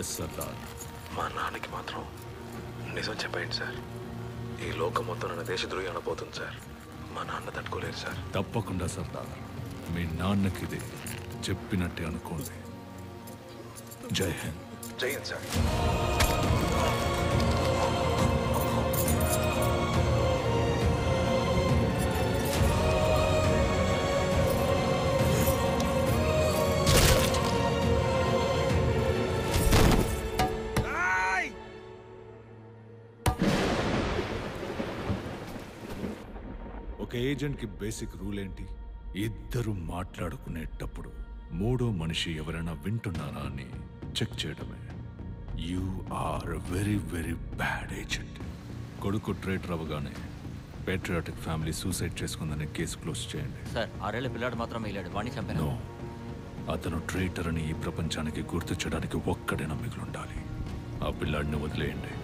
Yes Sardar. మా నాన్నకి మాత్రం నిజం చెప్పండి సార్. ఈ లోకం మొత్తం నన్ను దేశద్రోహి అనబోతుంది సార్. మా నాన్న తట్టుకోలేరు సార్. తప్పకుండా సర్దార్, మీ నాన్నకిది చెప్పినట్టే అనుకోండి. జై హింద్. జై హింద్ సార్. ఒక ఏజెంట్కి బేసిక్ రూల్ ఏంటి? ఇద్దరు మాట్లాడుకునేటప్పుడు మూడో మనిషి ఎవరైనా వింటున్నారా అని చెక్ చేయడమే. You are very very bad agent. కొడుకు ట్రేటర్ అవ్వగానే పేట్రియాటిక్ ఫ్యామిలీ సూసైడ్ చేసుకుందని కేసు క్లోజ్ చేయండి. సార్ 6 ఏళ్ల పిల్లాడు మాత్రం మిగిలాడు, వాడిని చంపాను. నో, అతను ట్రేటర్ అని ఈ ప్రపంచానికి గుర్తు చేయడానికి ఒక్కడైనా మిగిలుండాలి. ఆ పిల్లాడిని వదిలేయండి.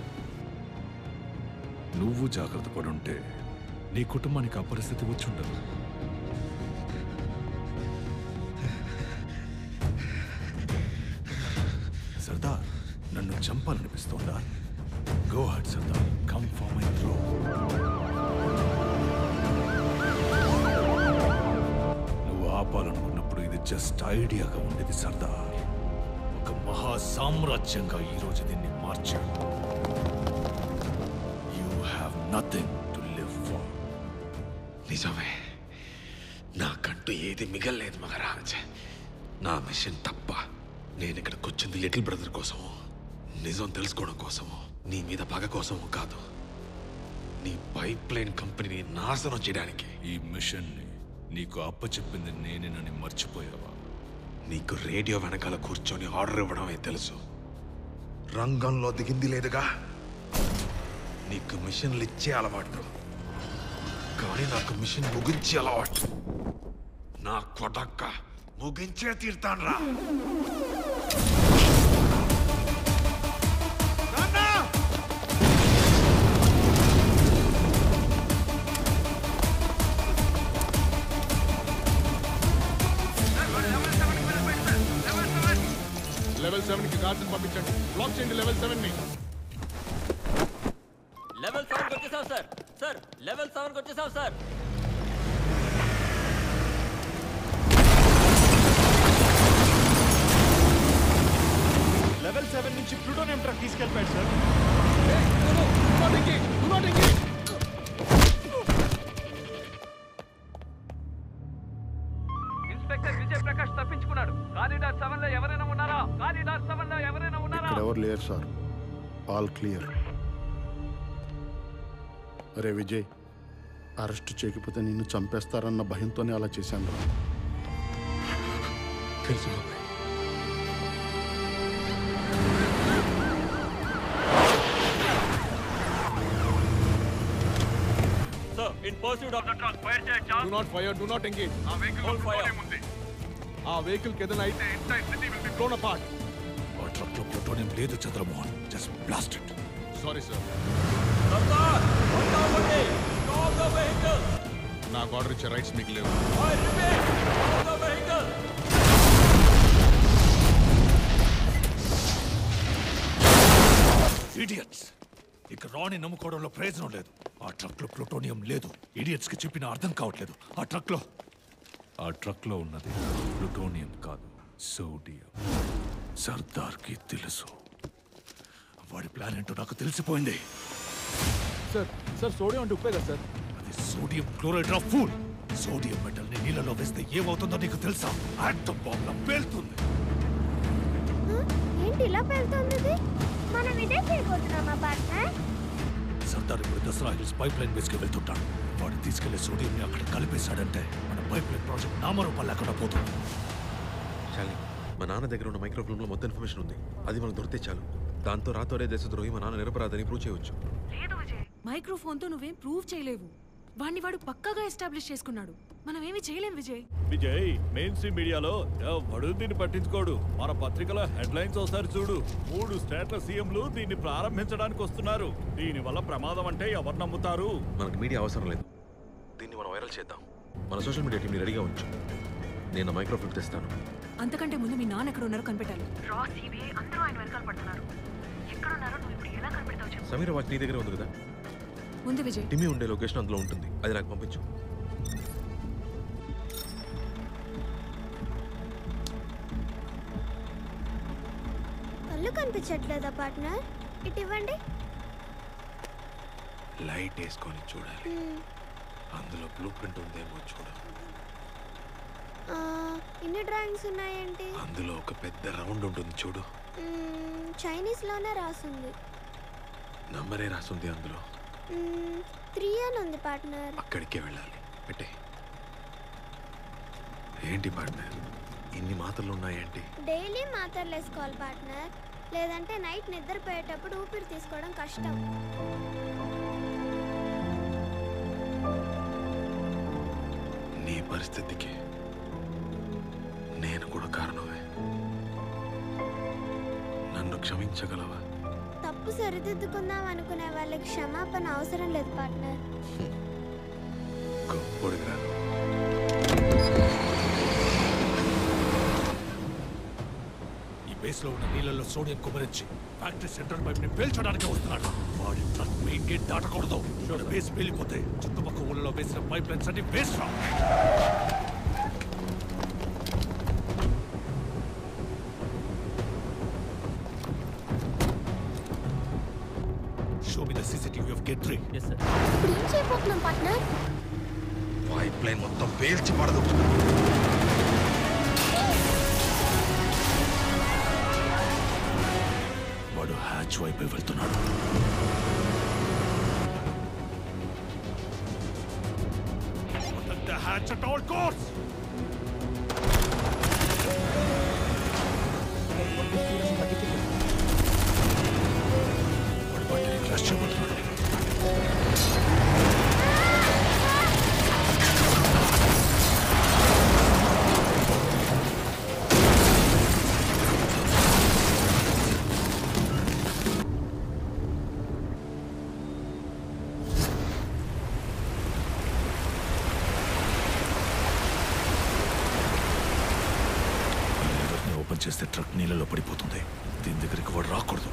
నువ్వు జాగ్రత్త పడుంటే నీ కుటుంబానికి ఆ పరిస్థితి వచ్చుండదు. సర్దార్, నన్ను చంపాలనిపిస్తోందా? Go ahead Sardar, come for my throw. నువ్వు ఆపాలనుకున్నప్పుడు ఇది జస్ట్ ఐడియాగా ఉండేది సర్దార్. ఒక మహా సామ్రాజ్యంగా ఈరోజు దీన్ని మార్చా. You have nothing to live for. నిజమే, నాకంటూ ఏది మిగల్లేదు మహారాజ్. నా మిషన్ తప్ప. నేను ఇక్కడికి వచ్చింది లిటిల్ బ్రదర్ కోసము, నిజం తెలుసుకోవడం కోసము, నీ మీద పగ కోసము కాదు. నీ పైప్ లైన్ కంపెనీని నాశనం చేయడానికి. ఈ మిషన్ని నీకు అప్పచెప్పింది నేనేనని మర్చిపోయావా? నీకు రేడియో వెనకాల కూర్చొని ఆర్డర్ ఇవ్వడమే తెలుసు, రంగంలో దిగింది లేదుగా. నీకు మిషన్లు ఇచ్చే అలవాటు, కానీ నాకు మిషన్ ముగించే అలవాటు. నా కొడక్క ముగించే తీర్తాను రా. లెవెల్ 7 కి గార్డ్స్ పంపించండి. బ్లాక్ చేయండి లెవెల్ 7 ని. లెవెల్ 7 కి వచ్చేసాం సార్. సార్ లెవెల్ 7 కి వచ్చేసాం సార్. లెవెల్ 7 నుంచి ప్లూటోనియం ట్రక్ తీసుకెళ్ళిపోయాడు సార్. ఇన్స్పెక్టర్ విజయ్ ప్రకాష్ తప్పించుకున్నాడు. కారిడార్ 7 లో ఎవరైనా ఉన్నారా? కారిడార్ 7 లో ఎవరైనా ఉన్నారా? ఇక్కడ ఎవరు లేరు సార్, ఆల్ క్లియర్. అరే విజయ్, అరెస్ట్ చేయకపోతే నిన్ను చంపేస్తారన్న భయంతోనే అలా చేశాను రా. తెలుసు. Sir in pursuit of the truck fire చేయొచ్చా? Do not fire, do not engage. ఆ వెహికల్ ఫైర్ ఉంది. ఆ వెహికల్ కి ఏదైనా అయితే entire city will be blown apart. ఆ ట్రక్ లో ప్లూటోనియం లేదు Chandramohan. Just blast it. Sorry sir. Sardar వండవండి. Stop the vehicle. నాకు ఆర్డర్ ఇచ్చే రైట్స్ మీకు లేవు. I repeat, stop the vehicle. Idiots, ఇక రాణి నమ్ముకోవడంలో ప్రయోజనం లేదు. ఆ ట్రక్ లో ప్లూటోనియం లేదు. ఇడియట్స్ కి చెప్పిన అర్థం కావట్లేదు. ఆ ట్రక్ లో ఉన్నది ప్లూటోనియం కాదు, సోడియం. సర్దార్ కి తెలుసు. వాడి ప్లాన్ ఏంటో నాకు తెలిసిపోయింది. సార్ సోడియం అంటే ఉప్పే కదా సార్? అది సోడియం క్లోరైడ్ రా ఫూల్. సోడియం మెటల్ ని నీళ్ళలో వేస్తే ఏమవుతుందో నీకు తెలుసా? ఆటం బాంబ్ లా పేలుతుంది. ఏంటి ఇలా పేలుతుంది? మనం ఇదే చేయబోతున్నామా పార్ట్నర్? సర్దార్ ఇప్పుడు దసరా హిల్స్ పైప్ లైన్ బేస్కి వెళ్తుంటాడు. వాడు తీసుకెళ్లే సోడియం ని అక్కడ కలిపేశాడంటే మన పైప్ లైన్ ప్రాజెక్ట్ నామరూపాలు లేకుండా పోతుంది. శాలిని, మా నాన్న దగ్గర ఉన్న మైక్రోఫిల్మ్ లో మొత్తం ఇన్ఫర్మేషన్ ఉంది. అది మనకు దొరికితే చాలు. దాంతో రాతోరే దేశద్రోహి మా నాన్న నిరపరాధని ప్రూవ్ చేయవచ్చు. మైక్రోఫోన్ తో నువ్వేం ప్రూవ్ చేయలేవు. వాడిని వాడు పక్కాగా ఎస్టాబ్లిష్ చేసుకున్నాడు. మనం ఏమీ చేయలేం విజయ్. విజయ్, మెయిన్ స్ట్రీమ్ మీడియాలో ఎవడు దీన్ని పట్టించుకోడు. మన పత్రికలో హెడ్లైన్స్ ఒకసారి చూడు. 3 స్టేట్ల సీఎంలు దీన్ని ప్రారంభించడానికి వస్తున్నారు. దీని వల్ల ప్రమాదం అంటే ఎవరు నమ్ముతారు? మనకు మీడియా అవసరం లేదు. దీన్ని మనం వైరల్ చేద్దాం. మన సోషల్ మీడియా టీం రెడీగా ఉంచు. నేను మైక్రోఫిల్మ్ తెస్తాను. అంతకంటే ముందు మీ నాన్న ఎక్కడ ఉన్నారో కనిపెట్టాలి. రాస్ ఇవి అందరూ ఆయన వెనకాల పడుతున్నారు. ఎక్కడున్నారో నువ్వు ఇప్పుడు ఎలా కనిపెడతావు చెప్పు. సమీర వాచ్ నీ దగ్గర ఉంది కదా? ఉంది విజయ్. టిమ్మి ఉండే లొకేషన్ అందులో ఉంటుంది, అది నాకు పంపించు. కళ్ళు కనిపించట్లేదా పార్ట్నర్? ఇటు ఇవ్వండి. లైట్ వేసుకొని చూడాలి, అందులో బ్లూ ప్రింట్ ఉందేమో చూడు. ఇన్ని డ్రాయింగ్స్ ఉన్నాయండి. అందులో ఒక పెద్ద రౌండ్ ఉంటుంది చూడు. చైనీస్ లోనే రాసుంది. నంబరే రాసుంది అందులో. 3 అని ఉంది పార్ట్నర్. అక్కడికే వెళ్ళాలి. పెట్టే. ఏంటి పార్ట్నర్, ఇన్ని మాత్రలు ఉన్నాయేంటి? డైలీ మాత్రలు వేసుకోవాలి పార్ట్నర్, లేదంటే నైట్ నిద్రపోయేటప్పుడు ఊపిరి తీసుకోవడం కష్టం. నీ పరిస్థితికి నేను కూడా కారణమే. నన్ను క్షమించగలవా? తప్పు సరిదిద్దుకుందాం అనుకునే వాళ్ళకి క్షమాపణ అవసరం లేదు పార్ట్నర్. గొప్పడిగా ఈ బేస్ లో ఉన్న నీళ్ళలో సోడియం కుమరించి ఫ్యాక్టరీ సెంట్రల్ పైప్ ని పేల్చడానికి వస్తున్నాడు. వాడి ట్రక్ మెయిన్ గేట్ దాటకూడదు. బేస్ పేలిపోతే చుట్టుపక్కల ఊళ్ళలో వేసిన పైప్ లైన్స్ అన్ని వేస్ట్ రా. Show me the CCTV of Gate 3. Yes, sir. ఇప్పుడు ఏం చేయబోతున్నాం పార్ట్నర్? పైప్ లైన్ మొత్తం పేల్చి పడదు. వాడు హ్యాచ్ వైపు వెళ్తున్నాడు. Protect the hatch at all costs. వాడు బయటికి క్రాష్ చేయబోతున్నాడు. ఓపెన్ చేస్తే ట్రక్ నీళ్ళలో పడిపోతుంది. దీని దగ్గరికి వాడు రాకూడదు.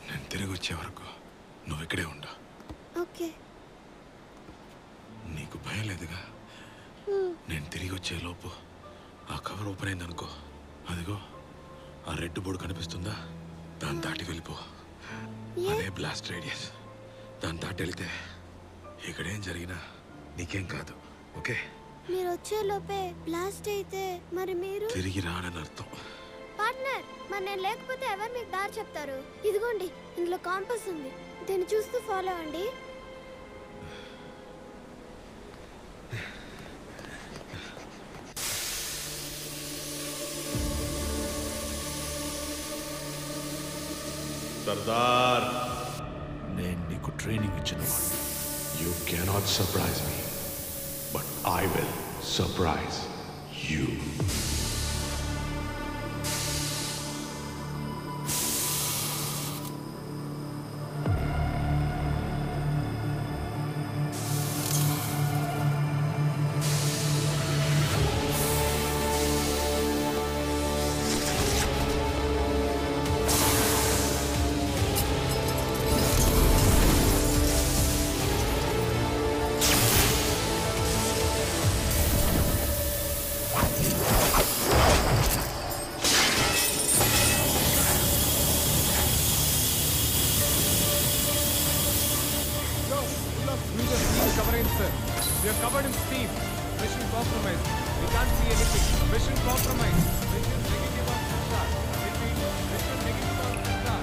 నేను తిరిగి వచ్చే వరకు నువ్వు ఇక్కడే ఉండు. ఓకే. నీకు భయం లేదుగా? నేను తిరిగి వచ్చే లోపు ఆ కవర్ ఓపెన్ అయిందనుకో, అదిగో ఆ రెడ్ బోర్డు కనిపిస్తుందా, దాన్ని దాటి వెళ్ళిపో. అదే బ్లాస్ట్ రేడియస్. దాన్ని దాటి వెళ్తే ఇక్కడేం జరిగినా నీకేం కాదు. ఓకే? మీరు వచ్చే లోపే బ్లాస్ట్ అయితే మరి మీరు తిరిగి రానని అర్థం. పార్ట్నర్, మరి నేను లేకపోతే ఎవరు మీకు దారి చెప్తారు? ఇదిగోండి, ఇందులో కాంపస్ ఉంది. దీన్ని చూస్తూ ఫాలో అవ్వండి. సర్దార్, నేను నీకు ట్రైనింగ్ ఇచ్చిన వాడిని. You cannot surprise me, but I will surprise you. We are covered in steam. Mission compromised. We can't see anything. Mission compromised. Mission negative on sensor. Repeat. Mission negative on sensor.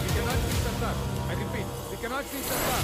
We cannot see sensor. I repeat. We cannot see sensor.